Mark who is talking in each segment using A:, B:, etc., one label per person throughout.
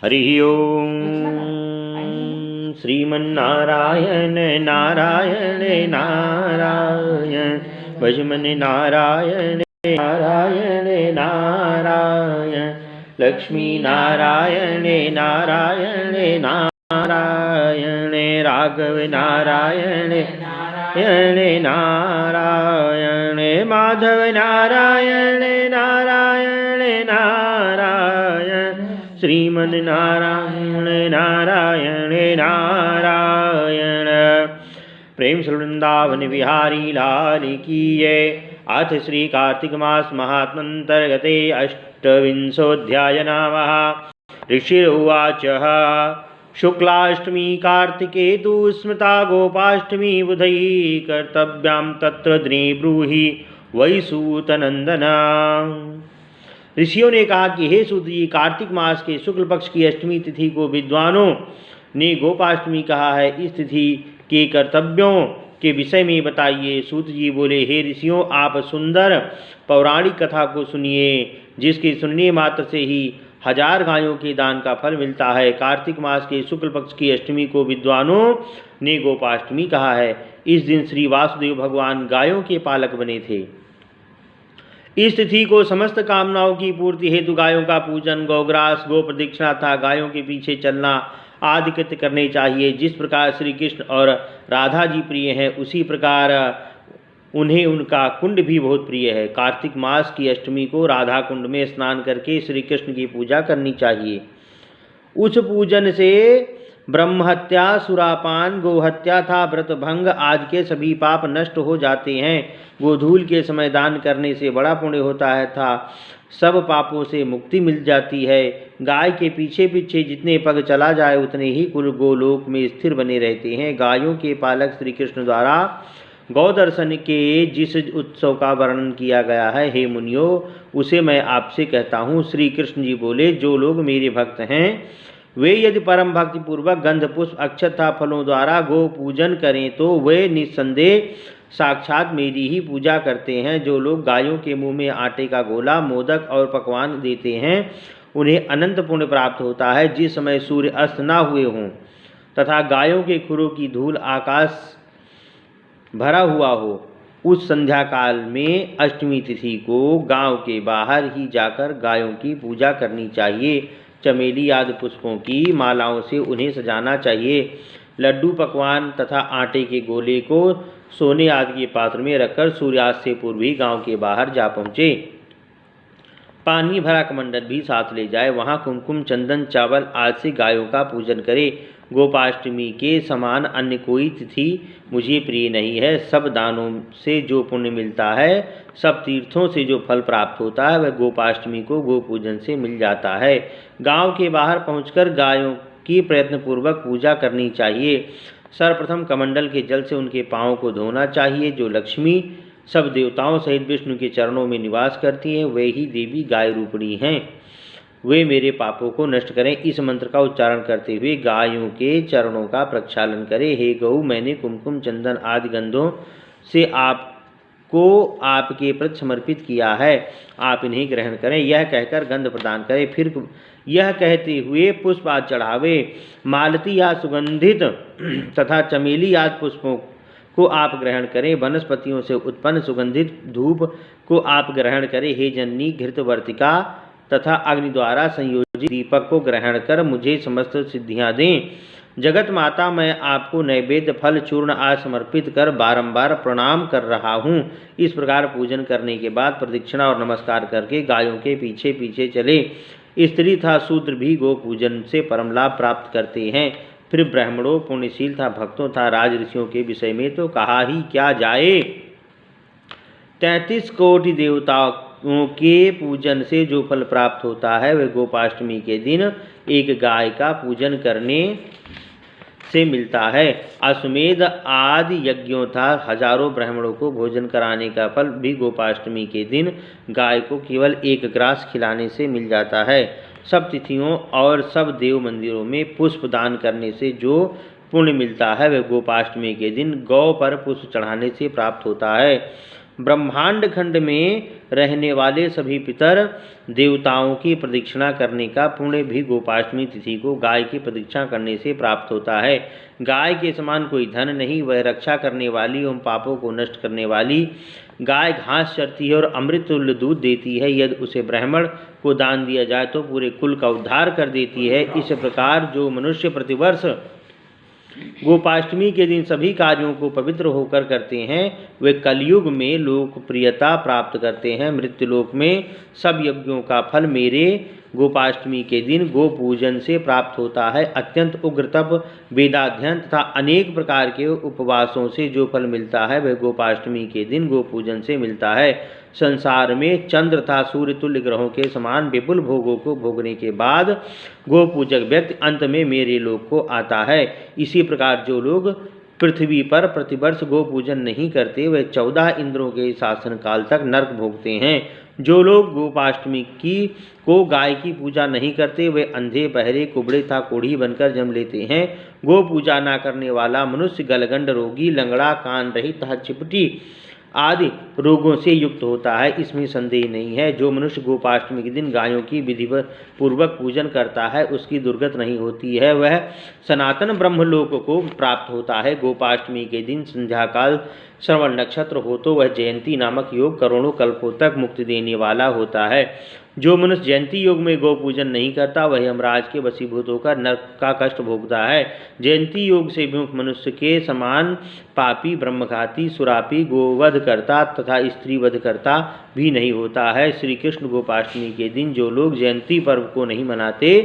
A: हरि ओम। श्रीमन्नारायण नारायण नारायण भजमन नारायण नारायण नारायण लक्ष्मी नारायण नारायण नारायण राघव नारायण नारायण नारायण माधव नारायण नारायण नारायण श्रीमन नारायण नारायण नारायण। प्रेम से वृंदावन बिहारी लाल की जय। अथ श्री कार्तिक मास महात्मंतर्गते अष्टविंशोऽध्याय नामः। ऋषिरुवाच शुक्लाष्टमी कार्तिके तु स्मृता गोपाष्टमी बुधैः कर्तव्यां तत्र दिने ब्रूहि वै सूतनंदना। ऋषियों ने कहा कि हे सूत जी, कार्तिक मास के शुक्ल पक्ष की अष्टमी तिथि को विद्वानों ने गोपाष्टमी कहा है। इस तिथि के कर्तव्यों के विषय में बताइए। सूत जी बोले, हे ऋषियों, आप सुंदर पौराणिक कथा को सुनिए, जिसके सुनने मात्र से ही 1000 गायों के दान का फल मिलता है। कार्तिक मास के शुक्ल पक्ष की अष्टमी को विद्वानों ने गोपाष्टमी कहा है। इस दिन श्री वासुदेव भगवान गायों के पालक बने थे। इस तिथि को समस्त कामनाओं की पूर्ति हेतु गायों का पूजन, गौग्रास, गो प्रदक्षिणा तथा गायों के पीछे चलना आदि कृत्य करने चाहिए। जिस प्रकार श्री कृष्ण और राधा जी प्रिय हैं, उसी प्रकार उन्हें उनका कुंड भी बहुत प्रिय है। कार्तिक मास की अष्टमी को राधा कुंड में स्नान करके श्री कृष्ण की पूजा करनी चाहिए। उस पूजन से ब्रह्महत्या, सुरापान, गोहत्या तथा व्रत भंग आदि के सभी पाप नष्ट हो जाते हैं। गोधूल के समय दान करने से बड़ा पुण्य होता है था सब पापों से मुक्ति मिल जाती है। गाय के पीछे पीछे जितने पग चला जाए उतने ही कुल गोलोक में स्थिर बने रहते हैं। गायों के पालक श्री कृष्ण द्वारा गौ दर्शन के जिस उत्सव का वर्णन किया गया है, हे मुनियों, उसे मैं आपसे कहता हूँ। श्री कृष्ण जी बोले, जो लोग मेरे भक्त हैं वे यदि परम भक्ति पूर्वक गंध पुष्प अक्षत तथा फलों द्वारा गो पूजन करें तो वे निस्संदेह साक्षात मेरी ही पूजा करते हैं। जो लोग गायों के मुंह में आटे का गोला, मोदक और पकवान देते हैं, उन्हें अनंत पुण्य प्राप्त होता है। जिस समय सूर्य अस्त न हुए हों तथा गायों के खुरों की धूल आकाश भरा हुआ हो, उस संध्या काल में अष्टमी तिथि को गांव के बाहर ही जाकर गायों की पूजा करनी चाहिए। चमेली आदि पुष्पों की मालाओं से उन्हें सजाना चाहिए। लड्डू, पकवान तथा आटे के गोले को सोने आदि के पात्र में रखकर सूर्यास्त से पूर्व ही गांव के बाहर जा पहुँचे। पानी भरा कमंडल भी साथ ले जाए। वहाँ कुमकुम, चंदन, चावल आदि से गायों का पूजन करे। गोपाष्टमी के समान अन्य कोई तिथि मुझे प्रिय नहीं है। सब दानों से जो पुण्य मिलता है, सब तीर्थों से जो फल प्राप्त होता है, वह गोपाष्टमी को गोपूजन से मिल जाता है। गांव के बाहर पहुंचकर गायों की प्रयत्नपूर्वक पूजा करनी चाहिए। सर्वप्रथम कमंडल के जल से उनके पाँव को धोना चाहिए। जो लक्ष्मी सब देवताओं सहित विष्णु के चरणों में निवास करती हैं, वे ही देवी गाय रूपिणी हैं। वे मेरे पापों को नष्ट करें। इस मंत्र का उच्चारण करते हुए गायों के चरणों का प्रक्षालन करें। हे गौ, मैंने कुमकुम, चंदन आदि गंधों से आपको आपके प्रति समर्पित किया है, आप इन्हें ग्रहण करें। यह कहकर गंध प्रदान करें। फिर यह कहते हुए पुष्प आदि चढ़ावे। मालती या सुगंधित तथा चमेली आदि पुष्पों को आप ग्रहण करें। वनस्पतियों से उत्पन्न सुगंधित धूप को आप ग्रहण करें। हे जननी, घृतवर्तिका तथा अग्नि द्वारा संयोजित दीपक को ग्रहण कर मुझे समस्त सिद्धियां दें। जगत माता, मैं आपको नैवेद्य, फल, चूर्ण आदि समर्पित कर बारंबार प्रणाम कर रहा हूँ। इस प्रकार पूजन करने के बाद प्रदक्षिणा और नमस्कार करके गायों के पीछे पीछे चले। स्त्री तथा शूद्र भी गो पूजन से परम लाभ प्राप्त करते हैं। फिर ब्राह्मणों, पुण्यशील तथा भक्तों तथा राज ऋषियों के विषय में तो कहा ही क्या जाए। 33 कोटि देवताओं के पूजन से जो फल प्राप्त होता है, वह गोपाष्टमी के दिन एक गाय का पूजन करने से मिलता है। अश्वमेध आदि यज्ञों तथा हजारों ब्राह्मणों को भोजन कराने का फल भी गोपाष्टमी के दिन गाय को केवल एक ग्रास खिलाने से मिल जाता है। सब तिथियों और सब देव मंदिरों में पुष्प दान करने से जो पुण्य मिलता है, वह गोपाष्टमी के दिन गौ पर पुष्प चढ़ाने से प्राप्त होता है। ब्रह्मांड खंड में रहने वाले सभी पितर देवताओं की प्रदक्षिणा करने का पुण्य भी गोपाष्टमी तिथि को गाय की प्रदक्षिणा करने से प्राप्त होता है। गाय के समान कोई धन नहीं, वह रक्षा करने वाली एवं पापों को नष्ट करने वाली। गाय घास चरती है और अमृत तुल्य दूध देती है। यदि उसे ब्राह्मण को दान दिया जाए तो पूरे कुल का उद्धार कर देती है। इस प्रकार जो मनुष्य प्रतिवर्ष गोपाष्टमी के दिन सभी कार्यों को पवित्र होकर करते हैं, वे कलयुग में लोकप्रियता प्राप्त करते हैं। मृत्युलोक में सब यज्ञों का फल मेरे गोपाष्टमी के दिन गो पूजन से प्राप्त होता है। अत्यंत उग्र तप, वेदाध्ययन तथा अनेक प्रकार के उपवासों से जो फल मिलता है वह गोपाष्टमी के दिन गो पूजन से मिलता है। संसार में चंद्र तथा सूर्य तुल्य ग्रहों के समान विपुल भोगों को भोगने के बाद गोपूजक व्यक्ति अंत में मेरे लोक को आता है। इसी प्रकार जो लोग पृथ्वी पर प्रतिवर्ष गो पूजन नहीं करते वे 14 इंद्रों के शासन काल तक नरक भोगते हैं। जो लोग गोपाष्टमी को गाय की पूजा नहीं करते वे अंधे, बहरे, कुबड़े तथा कोढ़ी बनकर जन्म लेते हैं। गो पूजा न करने वाला मनुष्य गलगंड रोगी, लंगड़ा, कान रहित तथा चिपटी आदि रोगों से युक्त होता है, इसमें संदेह नहीं है। जो मनुष्य गोपाष्टमी के दिन गायों की विधिपूर्वक पूजन करता है उसकी दुर्गति नहीं होती है, वह सनातन ब्रह्मलोक को प्राप्त होता है। गोपाष्टमी के दिन संध्याकाल श्रवण नक्षत्र हो तो वह जयंती नामक योग करोड़ों कल्पों तक मुक्ति देने वाला होता है। जो मनुष्य जयंती योग में गो पूजन नहीं करता वह यमराज के वशीभूत होकर नरक का कष्ट भोगता है। जयंती योग से विमुख मनुष्य के समान पापी, ब्रह्मघाती, सुरापी, गोवध करता तथा स्त्री वध करता भी नहीं होता है। श्री कृष्ण गोपाष्टमी के दिन जो लोग जयंती पर्व को नहीं मनाते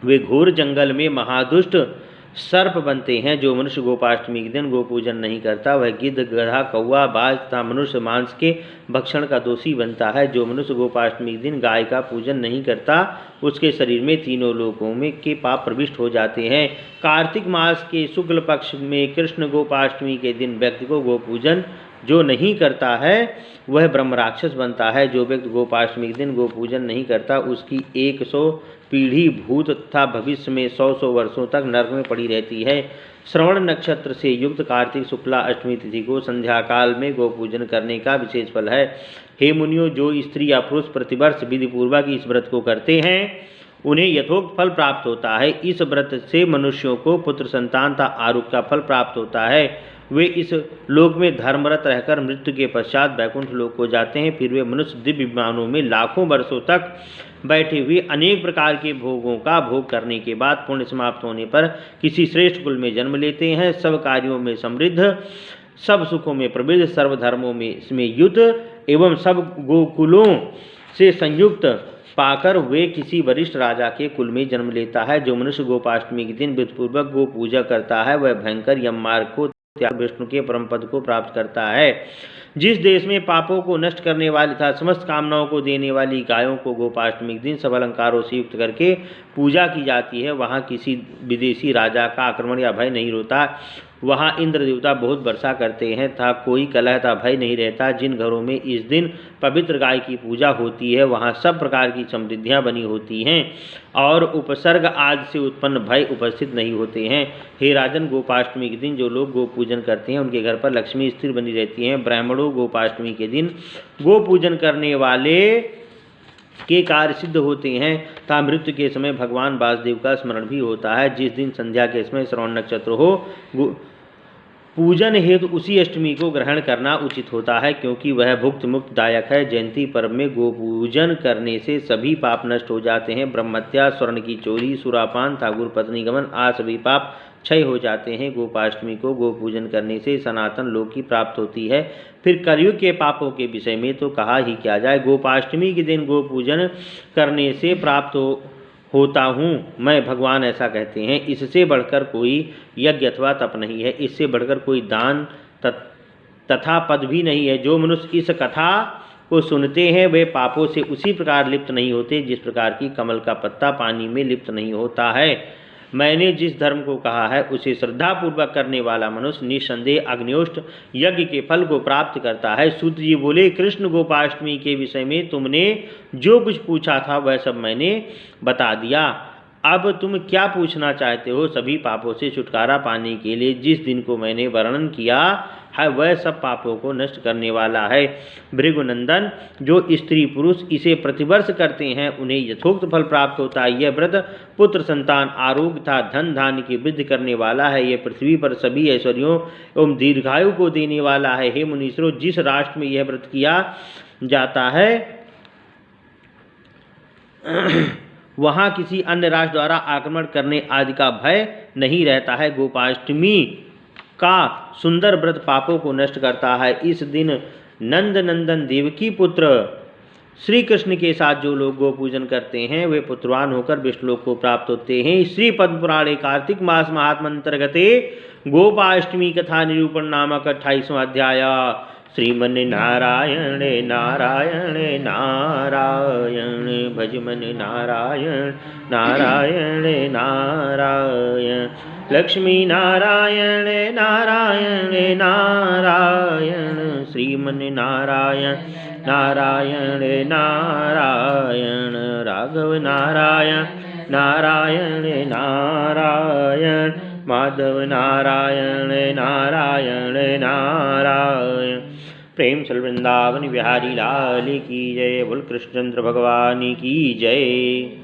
A: वे घोर जंगल में महादुष्ट सर्प बनते हैं। जो मनुष्य गोपाष्टमी के दिन गोपूजन नहीं करता वह गिद्ध, गधा, कौवा, बाज तथा मनुष्य मांस के भक्षण का दोषी बनता है। जो मनुष्य गोपाष्टमी के दिन गाय का पूजन नहीं करता उसके शरीर में तीनों लोकों में के पाप प्रविष्ट हो जाते हैं। कार्तिक मास के शुक्ल पक्ष में कृष्ण गोपाष्टमी के दिन व्यक्ति को गोपूजन जो नहीं करता है वह ब्रह्म राक्षस बनता है। जो व्यक्ति गोपाष्टमी के दिन गोपूजन नहीं करता उसकी 100 पीढ़ी भूत तथा भविष्य में 100 वर्षों तक नरक में पड़ी रहती है। श्रवण नक्षत्र से युक्त कार्तिक शुक्ला अष्टमी तिथि को संध्या काल में गोपूजन करने का विशेष फल है। हे मुनियों, जो स्त्री या पुरुष प्रतिवर्ष विधिपूर्वक इस व्रत को करते हैं उन्हें यथोक्त फल प्राप्त होता है। इस व्रत से मनुष्यों को पुत्र संतान तथा आरोग्य का फल प्राप्त होता है। वे इस लोक में धर्मरत रहकर मृत्यु के पश्चात वैकुंठ लोक को जाते हैं। फिर वे मनुष्य दिव्य विमानों में लाखों वर्षों तक बैठे हुए अनेक प्रकार के भोगों का भोग करने के बाद पुण्य समाप्त होने पर किसी श्रेष्ठ कुल में जन्म लेते हैं। सब कार्यों में समृद्ध, सब सुखों में प्रवृद्ध, सर्वधर्मों में युक्त एवं सब गोकुलों से संयुक्त पाकर वे किसी वरिष्ठ राजा के कुल में जन्म लेता है। जो मनुष्य गोपाष्टमी के दिन विधिपूर्वक गो पूजा करता है वह भयंकर यम मार्ग को त्याग विष्णु के परम पद को प्राप्त करता है। जिस देश में पापों को नष्ट करने वाली तथा समस्त कामनाओं को देने वाली गायों को गोपाष्टमी के दिन सब अलंकारों से युक्त करके पूजा की जाती है वहाँ किसी विदेशी राजा का आक्रमण या भय नहीं होता। वहाँ इंद्र देवता बहुत वर्षा करते हैं तथा कोई कलह तथा भय नहीं रहता। जिन घरों में इस दिन पवित्र गाय की पूजा होती है वहाँ सब प्रकार की समृद्धियाँ बनी होती हैं और उपसर्ग आदि से उत्पन्न भय उपस्थित नहीं होते हैं। हे राजन, गोपाष्टमी के दिन जो लोग गो पूजन करते हैं उनके घर पर लक्ष्मी स्थिर बनी रहती हैं। ब्राह्मणों गोपाष्टमी के दिन गो पूजन करने वाले के कार्य सिद्ध होते हैं तथा मृत्यु के समय भगवान वासुदेव का स्मरण भी होता है। जिस दिन संध्या के समय श्रवण नक्षत्र हो पूजन हेतु उसी अष्टमी को ग्रहण करना उचित होता है क्योंकि वह भुक्त मुक्तदायक है। जयंती पर्व में गोपूजन करने से सभी पाप नष्ट हो जाते हैं। ब्रह्महत्या, स्वर्ण की चोरी, सुरापान, ठाकुर पत्नी गमन आदि सभी पाप क्षय हो जाते हैं। गोपाष्टमी को गोपूजन करने से सनातन लोक की प्राप्त होती है। फिर कलयुग के पापों के विषय में तो कहा ही क्या जाए। गोपाष्टमी के दिन गोपूजन करने से प्राप्त होता हूँ मैं, भगवान ऐसा कहते हैं। इससे बढ़कर कोई यज्ञ अथवा तप नहीं है, इससे बढ़कर कोई दान तथा पद भी नहीं है। जो मनुष्य इस कथा को सुनते हैं वे पापों से उसी प्रकार लिप्त नहीं होते जिस प्रकार की कमल का पत्ता पानी में लिप्त नहीं होता है। मैंने जिस धर्म को कहा है उसे श्रद्धापूर्वक करने वाला मनुष्य निस्संदेह अग्निहोत्र यज्ञ के फल को प्राप्त करता है। सूत जी बोले, कृष्ण गोपाष्टमी के विषय में तुमने जो कुछ पूछा था वह सब मैंने बता दिया। अब तुम क्या पूछना चाहते हो? सभी पापों से छुटकारा पाने के लिए जिस दिन को मैंने वर्णन किया है वह सब पापों को नष्ट करने वाला है। भृगुनंदन, जो स्त्री पुरुष इसे प्रतिवर्ष करते हैं उन्हें यथोक्त फल प्राप्त होता है। यह व्रत पुत्र संतान, आरोग्य तथा धन धान्य की वृद्धि करने वाला है। यह पृथ्वी पर सभी ऐश्वर्यों एवं दीर्घायु को देने वाला है। हे मुनीश्वरों, जिस राष्ट्र में यह व्रत किया जाता है वहाँ किसी अन्य राष्ट्र द्वारा आक्रमण करने आदि का भय नहीं रहता है। गोपाष्टमी का सुंदर व्रत पापों को नष्ट करता है। इस दिन नंद नंदन देवकी पुत्र श्री कृष्ण के साथ जो लोग गो पूजन करते हैं वे पुत्रवान होकर विष्णुलोक को प्राप्त होते हैं। श्री पद्म पुराणे कार्तिक मास महात्म अंतर्गते गोपाष्टमी कथा निरूपण नामक 28वां अध्याय। श्रीमन नारायण नारायण नारायण भजमन नारायण नारायण नारायण लक्ष्मी नारायण नारायण नारायण श्रीमन नारायण नारायण नारायण राघव नारायण नारायण नारायण माधव नारायण नारायण नारायण। प्रेम चल वृंदावन बिहारी लाल की जय। बोल कृष्णचंद्र भगवान की जय।